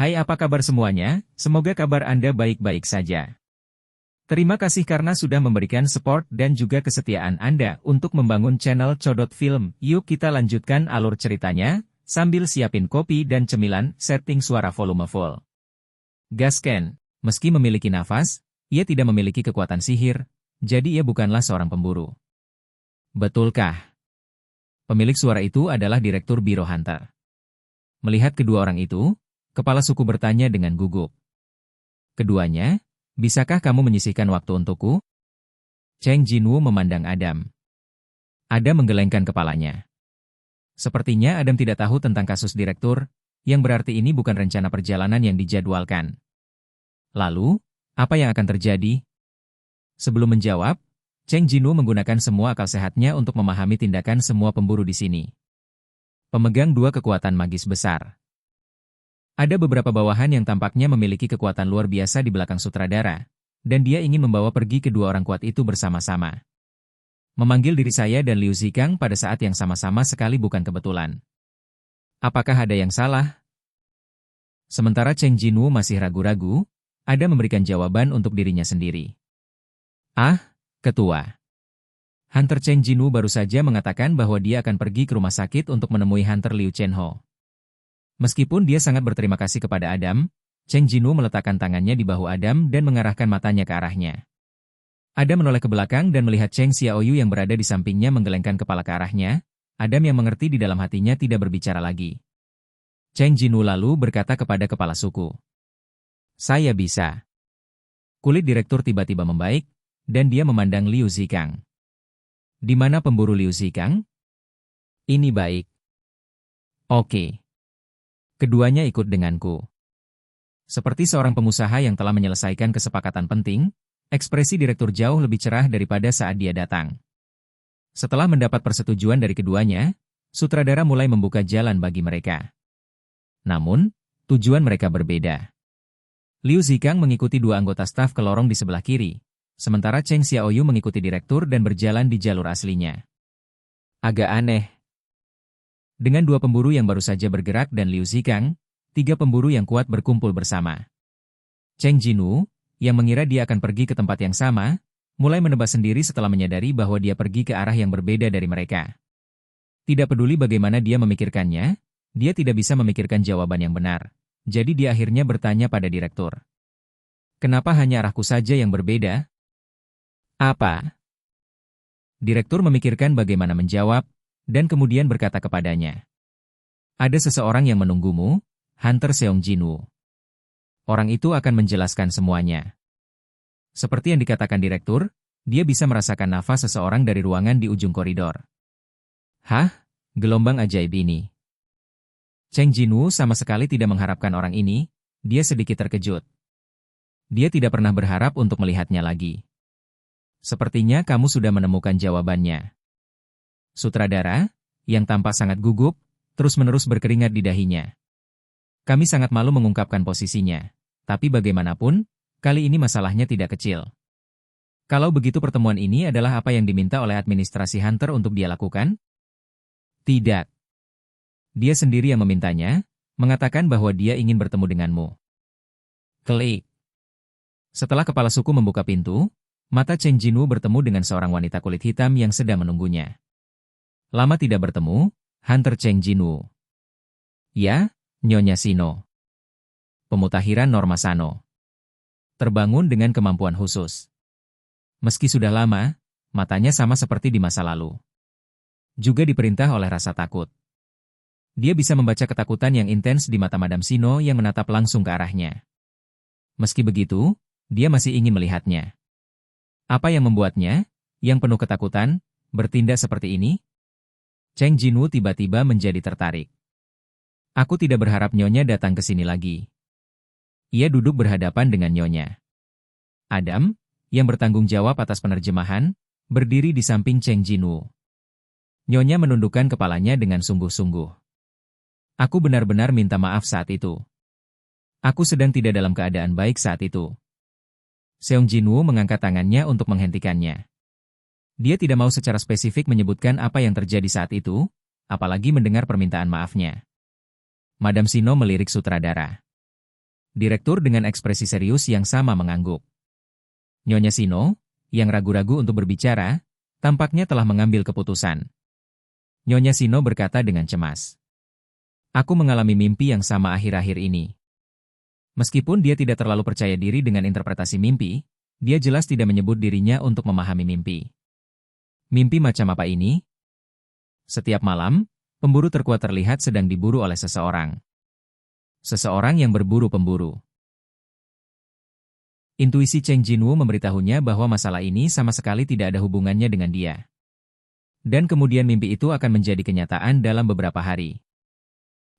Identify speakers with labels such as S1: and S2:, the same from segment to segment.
S1: Hai, apa kabar semuanya? Semoga kabar Anda baik-baik saja. Terima kasih karena sudah memberikan support dan juga kesetiaan Anda untuk membangun channel Codot Film. Yuk kita lanjutkan alur ceritanya, sambil siapin kopi dan cemilan, setting suara volume full. Gasken, meski memiliki nafas, ia tidak memiliki kekuatan sihir, jadi ia bukanlah seorang pemburu. Betulkah? Pemilik suara itu adalah Direktur Biro Hunter. Melihat kedua orang itu, kepala suku bertanya dengan gugup. Keduanya, bisakah kamu menyisihkan waktu untukku? Cheng Jinwoo memandang Adam. Adam menggelengkan kepalanya. Sepertinya Adam tidak tahu tentang kasus direktur, yang berarti ini bukan rencana perjalanan yang dijadwalkan. Lalu, apa yang akan terjadi? Sebelum menjawab, Cheng Jinwoo menggunakan semua akal sehatnya untuk memahami tindakan semua pemburu di sini. Pemegang dua kekuatan magis besar. Ada beberapa bawahan yang tampaknya memiliki kekuatan luar biasa di belakang sutradara, dan dia ingin membawa pergi kedua orang kuat itu bersama-sama. Memanggil diri saya dan Liu Zikang pada saat yang sama-sama sekali bukan kebetulan. Apakah ada yang salah? Sementara Cheng Jinwoo masih ragu-ragu, ada memberikan jawaban untuk dirinya sendiri. Ah, Ketua. Hunter Cheng Jinwoo baru saja mengatakan bahwa dia akan pergi ke rumah sakit untuk menemui Hunter Liu Chenho. Meskipun dia sangat berterima kasih kepada Adam, Cheng Jinwoo meletakkan tangannya di bahu Adam dan mengarahkan matanya ke arahnya. Adam menoleh ke belakang dan melihat Cheng Xiaoyu yang berada di sampingnya menggelengkan kepala ke arahnya. Adam yang mengerti di dalam hatinya tidak berbicara lagi. Cheng Jinwoo lalu berkata kepada kepala suku. Saya bisa. Kulit direktur tiba-tiba membaik, dan dia memandang Liu Zikang. Di mana pemburu Liu Zikang? Ini baik. Oke. Keduanya ikut denganku. Seperti seorang pengusaha yang telah menyelesaikan kesepakatan penting, ekspresi direktur jauh lebih cerah daripada saat dia datang. Setelah mendapat persetujuan dari keduanya, sutradara mulai membuka jalan bagi mereka. Namun, tujuan mereka berbeda. Liu Zikang mengikuti dua anggota staf ke lorong di sebelah kiri, sementara Cheng Xiaoyu mengikuti direktur dan berjalan di jalur aslinya. Agak aneh. Dengan dua pemburu yang baru saja bergerak dan Liu Zikang, tiga pemburu yang kuat berkumpul bersama. Cheng Jinwoo, yang mengira dia akan pergi ke tempat yang sama, mulai menebas sendiri setelah menyadari bahwa dia pergi ke arah yang berbeda dari mereka. Tidak peduli bagaimana dia memikirkannya, dia tidak bisa memikirkan jawaban yang benar. Jadi dia akhirnya bertanya pada direktur. Kenapa hanya arahku saja yang berbeda? Apa? Direktur memikirkan bagaimana menjawab, dan kemudian berkata kepadanya. Ada seseorang yang menunggumu, Hunter Seong Jinwoo. Orang itu akan menjelaskan semuanya. Seperti yang dikatakan direktur, dia bisa merasakan nafas seseorang dari ruangan di ujung koridor. Hah? Gelombang ajaib ini. Cheng Jinwoo sama sekali tidak mengharapkan orang ini, dia sedikit terkejut. Dia tidak pernah berharap untuk melihatnya lagi. Sepertinya kamu sudah menemukan jawabannya. Sutradara, yang tampak sangat gugup, terus-menerus berkeringat di dahinya. Kami sangat malu mengungkapkan posisinya, tapi bagaimanapun, kali ini masalahnya tidak kecil. Kalau begitu pertemuan ini adalah apa yang diminta oleh administrasi Hunter untuk dia lakukan? Tidak. Dia sendiri yang memintanya, mengatakan bahwa dia ingin bertemu denganmu. Klik. Setelah kepala suku membuka pintu, mata Cheng Jinwoo bertemu dengan seorang wanita kulit hitam yang sedang menunggunya. Lama tidak bertemu, Hunter Cheng Jinwoo. Ya, Nyonya Sino. Pemutakhiran Norma Sano. Terbangun dengan kemampuan khusus. Meski sudah lama, matanya sama seperti di masa lalu. Juga diperintah oleh rasa takut. Dia bisa membaca ketakutan yang intens di mata Madam Sino yang menatap langsung ke arahnya. Meski begitu, dia masih ingin melihatnya. Apa yang membuatnya, yang penuh ketakutan, bertindak seperti ini? Cheng Jinwoo tiba-tiba menjadi tertarik. Aku tidak berharap Nyonya datang ke sini lagi. Ia duduk berhadapan dengan Nyonya. Adam, yang bertanggung jawab atas penerjemahan, berdiri di samping Cheng Jinwoo. Nyonya menundukkan kepalanya dengan sungguh-sungguh. Aku benar-benar minta maaf saat itu. Aku sedang tidak dalam keadaan baik saat itu. Seong Jinwoo mengangkat tangannya untuk menghentikannya. Dia tidak mau secara spesifik menyebutkan apa yang terjadi saat itu, apalagi mendengar permintaan maafnya. Madam Sino melirik sutradara. Direktur dengan ekspresi serius yang sama mengangguk. Nyonya Shino, yang ragu-ragu untuk berbicara, tampaknya telah mengambil keputusan. Nyonya Shino berkata dengan cemas. Aku mengalami mimpi yang sama akhir-akhir ini. Meskipun dia tidak terlalu percaya diri dengan interpretasi mimpi, dia jelas tidak menyebut dirinya untuk memahami mimpi. Mimpi macam apa ini? Setiap malam, pemburu terkuat terlihat sedang diburu oleh seseorang. Seseorang yang berburu pemburu. Intuisi Cheng Jinwoo memberitahunya bahwa masalah ini sama sekali tidak ada hubungannya dengan dia. Dan kemudian mimpi itu akan menjadi kenyataan dalam beberapa hari.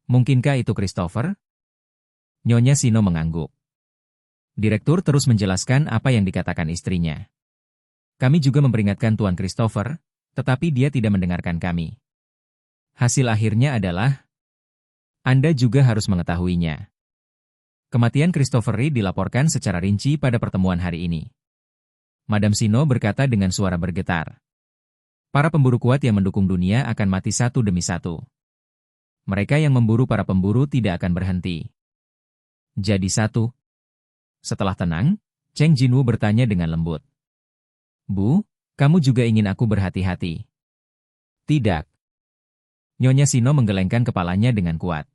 S1: Mungkinkah itu Christopher? Nyonya Shino mengangguk. Direktur terus menjelaskan apa yang dikatakan istrinya. Kami juga memperingatkan Tuan Christopher, tetapi dia tidak mendengarkan kami. Hasil akhirnya adalah, Anda juga harus mengetahuinya. Kematian Christopher Reed dilaporkan secara rinci pada pertemuan hari ini. Madam Shino berkata dengan suara bergetar. Para pemburu kuat yang mendukung dunia akan mati satu demi satu. Mereka yang memburu para pemburu tidak akan berhenti. Jadi satu. Setelah tenang, Cheng Jinwoo bertanya dengan lembut. Bu, kamu juga ingin aku berhati-hati? Tidak. Nyonya Shino menggelengkan kepalanya dengan kuat.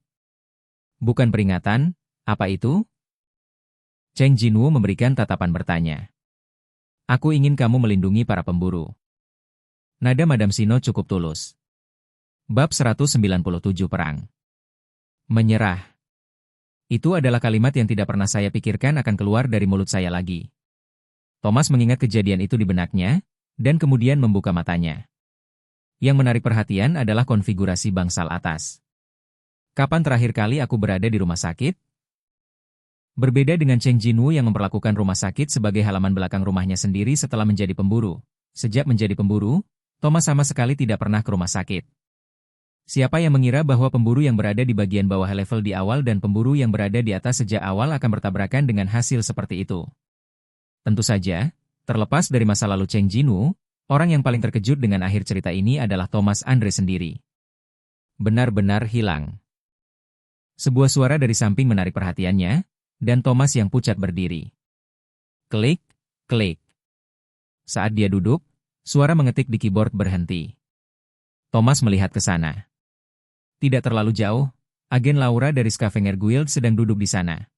S1: Bukan peringatan, apa itu? Cheng Jinwoo memberikan tatapan bertanya. Aku ingin kamu melindungi para pemburu. Nada Madam Shino cukup tulus. Bab 197 Perang. Menyerah. Itu adalah kalimat yang tidak pernah saya pikirkan akan keluar dari mulut saya lagi. Thomas mengingat kejadian itu di benaknya, dan kemudian membuka matanya. Yang menarik perhatian adalah konfigurasi bangsal atas. Kapan terakhir kali aku berada di rumah sakit? Berbeda dengan Cheng Jinwoo yang memperlakukan rumah sakit sebagai halaman belakang rumahnya sendiri setelah menjadi pemburu. Sejak menjadi pemburu, Thomas sama sekali tidak pernah ke rumah sakit. Siapa yang mengira bahwa pemburu yang berada di bagian bawah level di awal dan pemburu yang berada di atas sejak awal akan bertabrakan dengan hasil seperti itu? Tentu saja, terlepas dari masa lalu Cheng Jinwoo, orang yang paling terkejut dengan akhir cerita ini adalah Thomas Andre sendiri. Benar-benar hilang. Sebuah suara dari samping menarik perhatiannya, dan Thomas yang pucat berdiri. Klik, klik. Saat dia duduk, suara mengetik di keyboard berhenti. Thomas melihat ke sana. Tidak terlalu jauh, agen Laura dari Scavenger Guild sedang duduk di sana.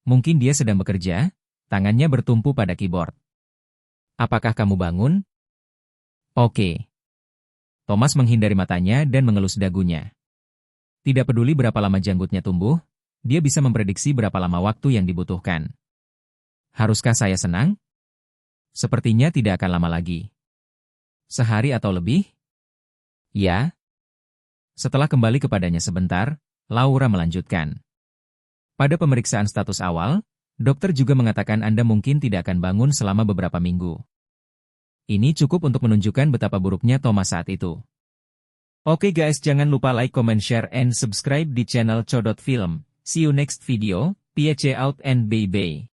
S1: Mungkin dia sedang bekerja, tangannya bertumpu pada keyboard. Apakah kamu bangun? Oke. Thomas menghindari matanya dan mengelus dagunya. Tidak peduli berapa lama janggutnya tumbuh, dia bisa memprediksi berapa lama waktu yang dibutuhkan. Haruskah saya senang? Sepertinya tidak akan lama lagi. Sehari atau lebih? Ya. Setelah kembali kepadanya sebentar, Laura melanjutkan. Pada pemeriksaan status awal, dokter juga mengatakan Anda mungkin tidak akan bangun selama beberapa minggu. Ini cukup untuk menunjukkan betapa buruknya Thomas saat itu. Oke guys, jangan lupa like, comment, share, and subscribe di channel Codot Film. See you next video, peace out and bye-bye.